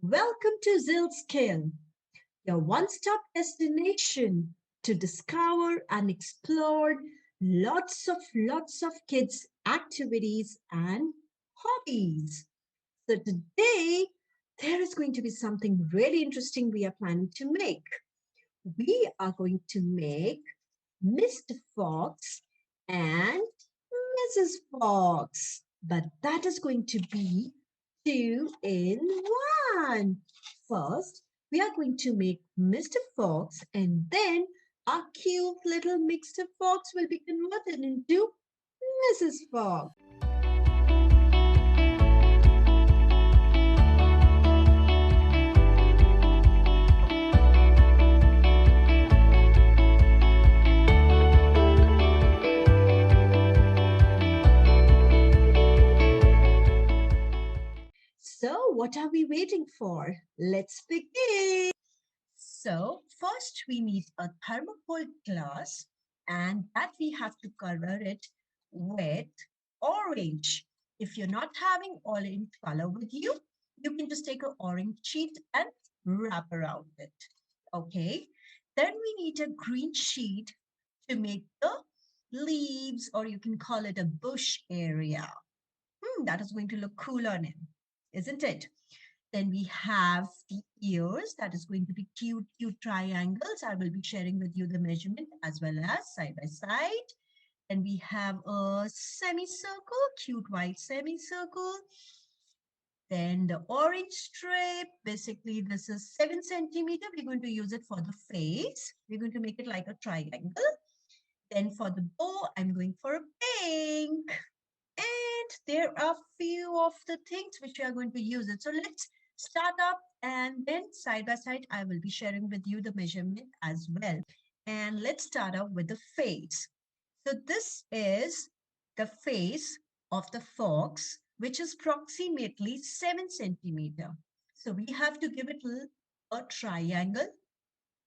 Welcome to Zillskill, your one-stop destination to discover and explore lots of kids activities and hobbies. So today there is going to be something really interesting we are planning to make. We are going to make Mr. Fox and Mrs. Fox. But that is going to be two in one. First, we are going to make Mr. Fox, and then our cute little Mr. Fox will be converted into Mrs. Fox. So, what are we waiting for? Let's begin. So, first we need a thermocol glass, and that we have to color it with orange. If you're not having orange color with you, you can just take an orange sheet and wrap around it. Okay. Then we need a green sheet to make the leaves, or you can call it a bush area. That is going to look cool on him, isn't it? Then we have the ears. That is going to be cute triangles. I will be sharing with you the measurement as well as side by side. Then we have a semicircle, cute white semicircle. Then the orange strip, basically this is 7 centimeter. We're going to use it for the face. We're going to make it like a triangle. Then for the bow, I'm going for a pink. And there are few of the things which we are going to use it. So let's start up, and then side by side, I will be sharing with you the measurement as well. And let's start out with the face. So this is the face of the fox, which is approximately 7 centimeter. So we have to give it a triangle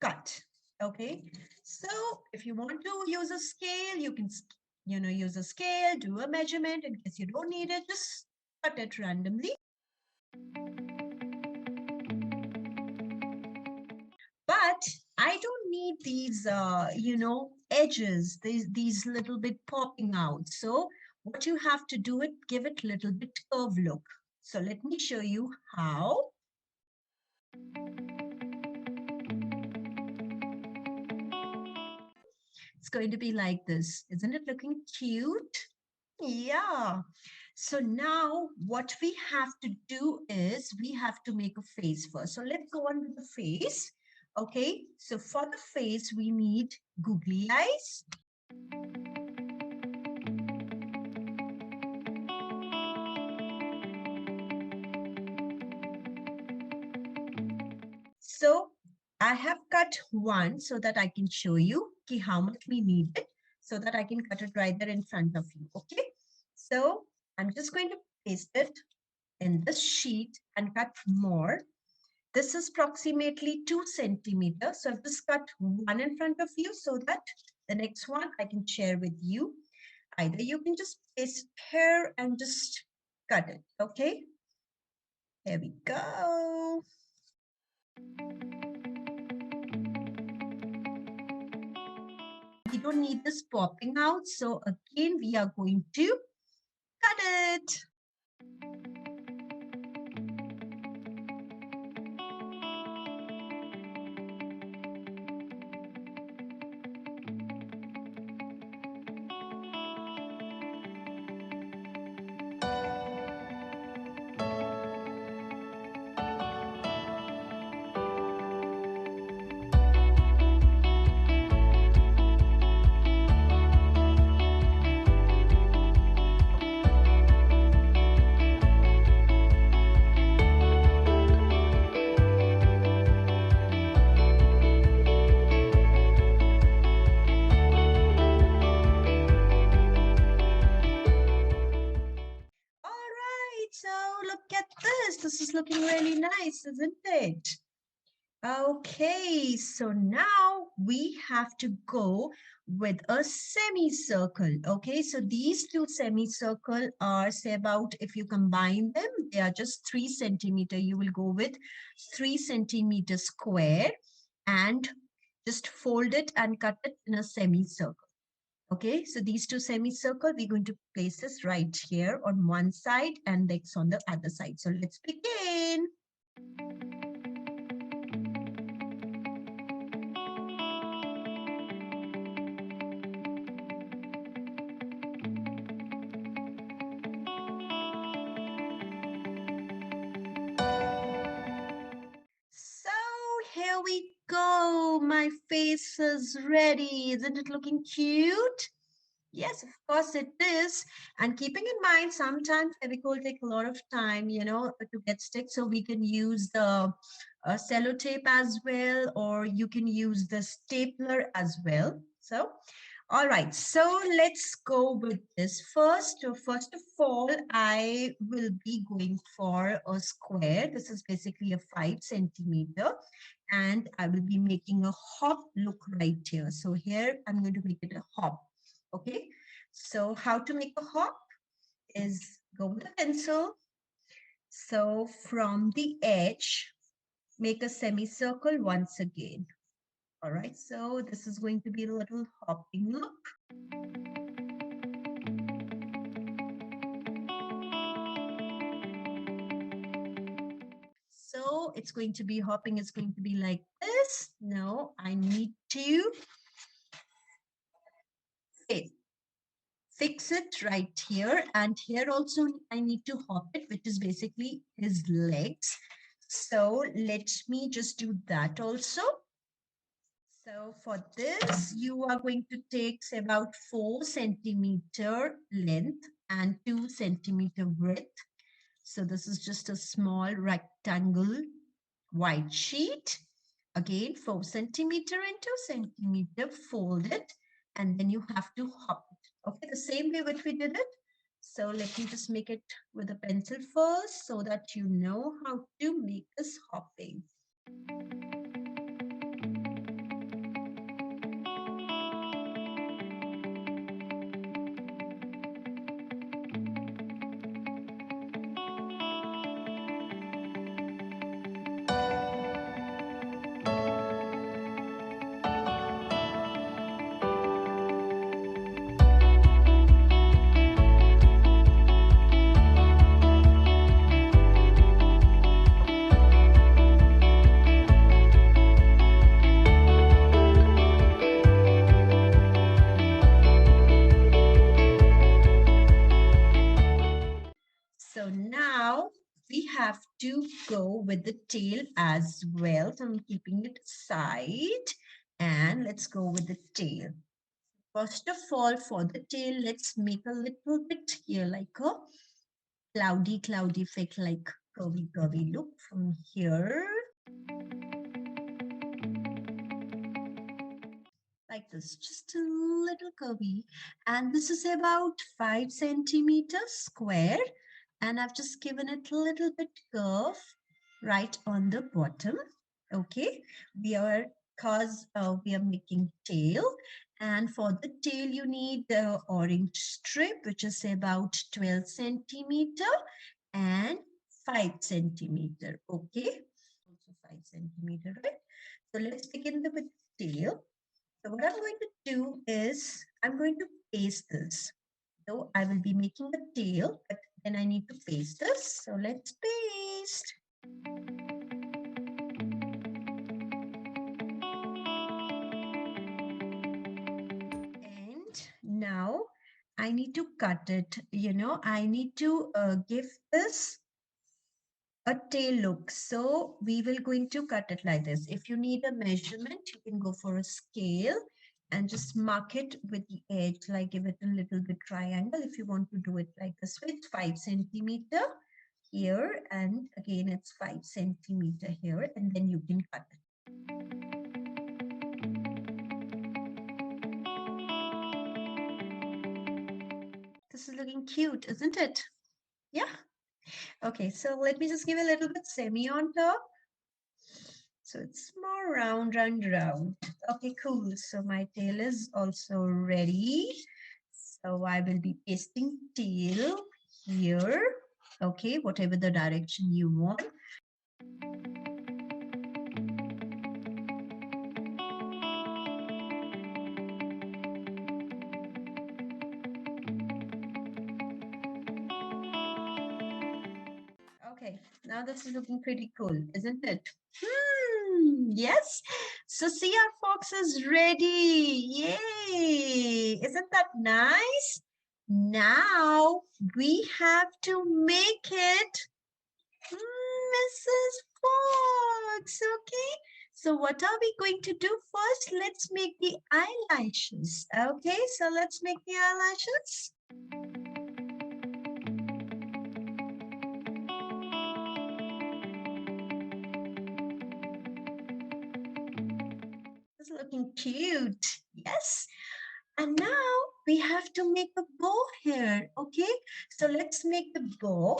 cut. Okay. So if you want to use a scale, you can use a scale, do a measurement. In case you don't need it, just cut it randomly. But I don't need these, edges, these little bit popping out. So what you have to do it, give it a little bit curve look. So let me show you how. It's going to be like this. Isn't it looking cute? Yeah. So now what we have to do is we have to make a face first. So let's go on with the face. Okay. So for the face, we need googly eyes. So I have cut one so that I can show you how much we need it, so that I can cut it right there in front of you. Okay. So I'm just going to paste it in this sheet and cut more. This is approximately 2 centimeters. So I've just cut one in front of you so that the next one I can share with you. Either you can just paste here and just cut it. Okay. There we go. We don't need this popping out. So again, we are going to cut it. So look at this. This is looking really nice, isn't it? Okay, so now we have to go with a semicircle. Okay, so these two semicircle are, say, about, if you combine them, they are just 3 centimeter. You will go with 3 centimeter square and just fold it and cut it in a semicircle. Okay, so these two semicircle, we're going to place this right here on one side and next on the other side. So let's begin. So here we go. My face is ready. Isn't it looking cute? Yes, of course it is. And keeping in mind, sometimes Fevicol take a lot of time, to get stick. So we can use the sellotape as well, or you can use the stapler as well. So all right, so let's go with this first. So first of all, I will be going for a square. This is basically a 5 centimeter, and I will be making a hop look right here. So here I'm going to make it a hop. Okay, so how to make a hop is go with a pencil. So from the edge, make a semicircle once again. All right, so this is going to be a little hopping look. So it's going to be hopping, it's going to be like this. No, I need to fix it right here. And here also I need to hop it, which is basically his legs. So let me just do that also. So for this, you are going to take say, about 4 centimeter length and 2 centimeter width. So this is just a small rectangle white sheet. Again, 4 centimeter and 2 centimeter, fold it, and then you have to hop it. Okay, the same way which we did it. So let me just make it with a pencil first so that you know how to make this hopping. So now we have to go with the tail as well. So I'm keeping it aside and let's go with the tail. First of all, for the tail, let's make a little bit here like a cloudy effect, like curvy look from here. Like this, just a little curvy. And this is about 5 centimeters square. And I've just given it a little bit curve right on the bottom. Okay, because we are making tail. And for the tail, you need the orange strip, which is about 12 centimeter and 5 centimeter. Okay, also 5 centimeter, right? So let's begin with the tail. So what I'm going to do is I'm going to paste this. So I will be making the tail, but then I need to paste this. So let's paste. And now I need to cut it. I need to give this a tail look. So we will going to cut it like this. If you need a measurement, you can go for a scale and just mark it with the edge, like give it a little bit triangle. If you want to do it like this way, it's 5 centimeter here. And again, it's 5 centimeter here. And then you can cut it. This is looking cute, isn't it? Yeah. Okay, so let me just give a little bit semi on top. So it's more round and round. Okay, cool. So my tail is also ready. So I will be pasting tail here. Okay, whatever the direction you want. Okay, now this is looking pretty cool, isn't it? Yes. So see, our fox is ready. Yay! Isn't that nice? Now we have to make it Mrs. Fox. Okay. So what are we going to do first? Let's make the eyelashes. Okay, so let's make the eyelashes. It's looking cute. Yes. And now we have to make a bow here. Okay. So let's make the bow.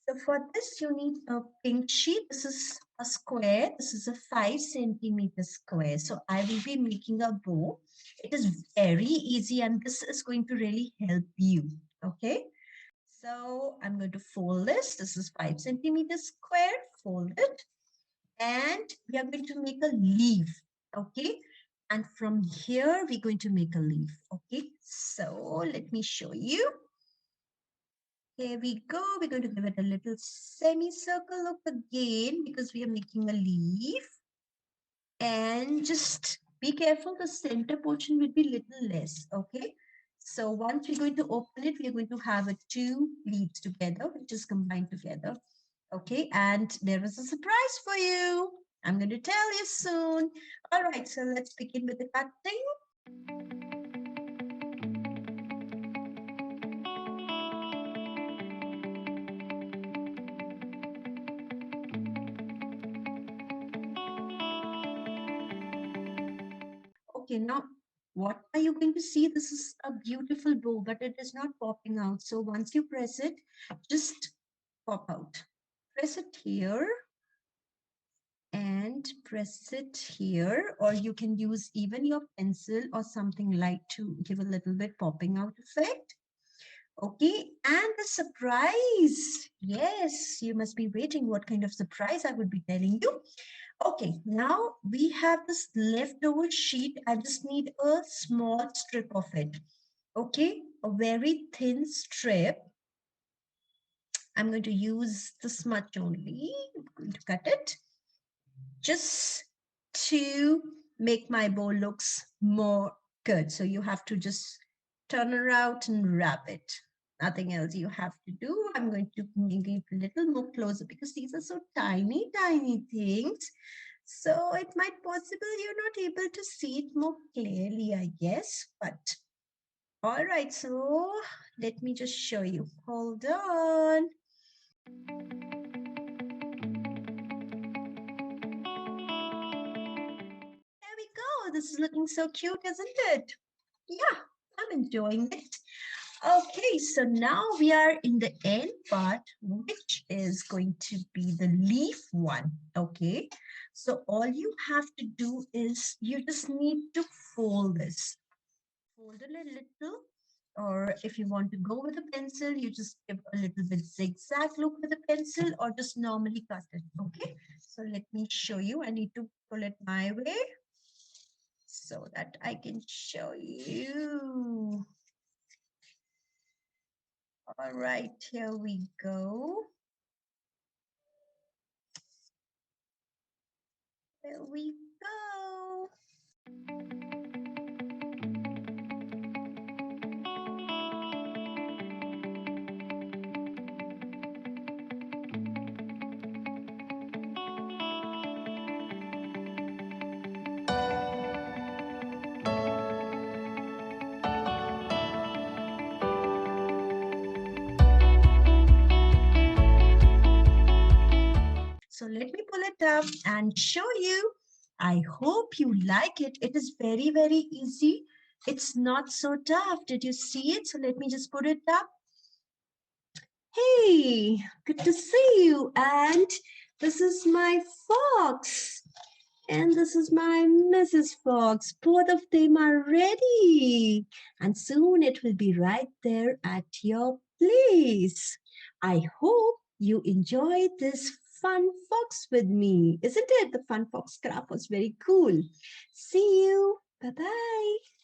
So for this, you need a pink sheet. This is a square. This is a 5 centimeter square. So I will be making a bow. It is very easy and this is going to really help you. Okay. So I'm going to fold this. This is 5 centimeter square. Fold it. And we are going to make a leaf. Okay. And from here, we're going to make a leaf. Okay. So let me show you. Here we go. We're going to give it a little semicircle look again because we are making a leaf. And just be careful, the center portion will be little less. Okay. So once we're going to open it, we're going to have a 2 leaves together, which is combined together. Okay. And there is a surprise for you. I'm going to tell you soon. All right. So let's begin with the cutting. Okay, now what are you going to see? This is a beautiful bow, but it is not popping out. So once you press it, just pop out. Press it here and press it here, or you can use even your pencil or something light to give a little bit popping out effect. Okay, and the surprise. Yes, you must be waiting what kind of surprise I would be telling you. Okay, now we have this leftover sheet. I just need a small strip of it. Okay, a very thin strip. I'm going to use this much only. I'm going to cut it just to make my bow looks more good. So you have to just turn around and wrap it. Nothing else you have to do. I'm going to give a little more closer because these are so tiny, tiny things. So it might possible you're not able to see it more clearly, I guess. But all right, so let me just show you. Hold on. There we go. This is looking so cute, isn't it? Yeah, I'm enjoying it. Okay, so now we are in the end part, which is going to be the leaf one. Okay, so all you have to do is you just need to fold this. Fold it a little, or if you want to go with a pencil, you just give a little bit zigzag look with a pencil or just normally cut it. Okay, so let me show you. I need to pull it my way so that I can show you. All right, here we go. Here we go. So let me pull it up and show you. I hope you like it. It is very, very easy. It's not so tough. Did you see it? So let me just put it up. Hey, good to see you. And This is my fox. And this is my Mrs. Fox. Both of them are ready. And soon it will be right there at your place. I hope you enjoyed this fun fox with me. Isn't it? The fun fox craft was very cool. See you. Bye bye.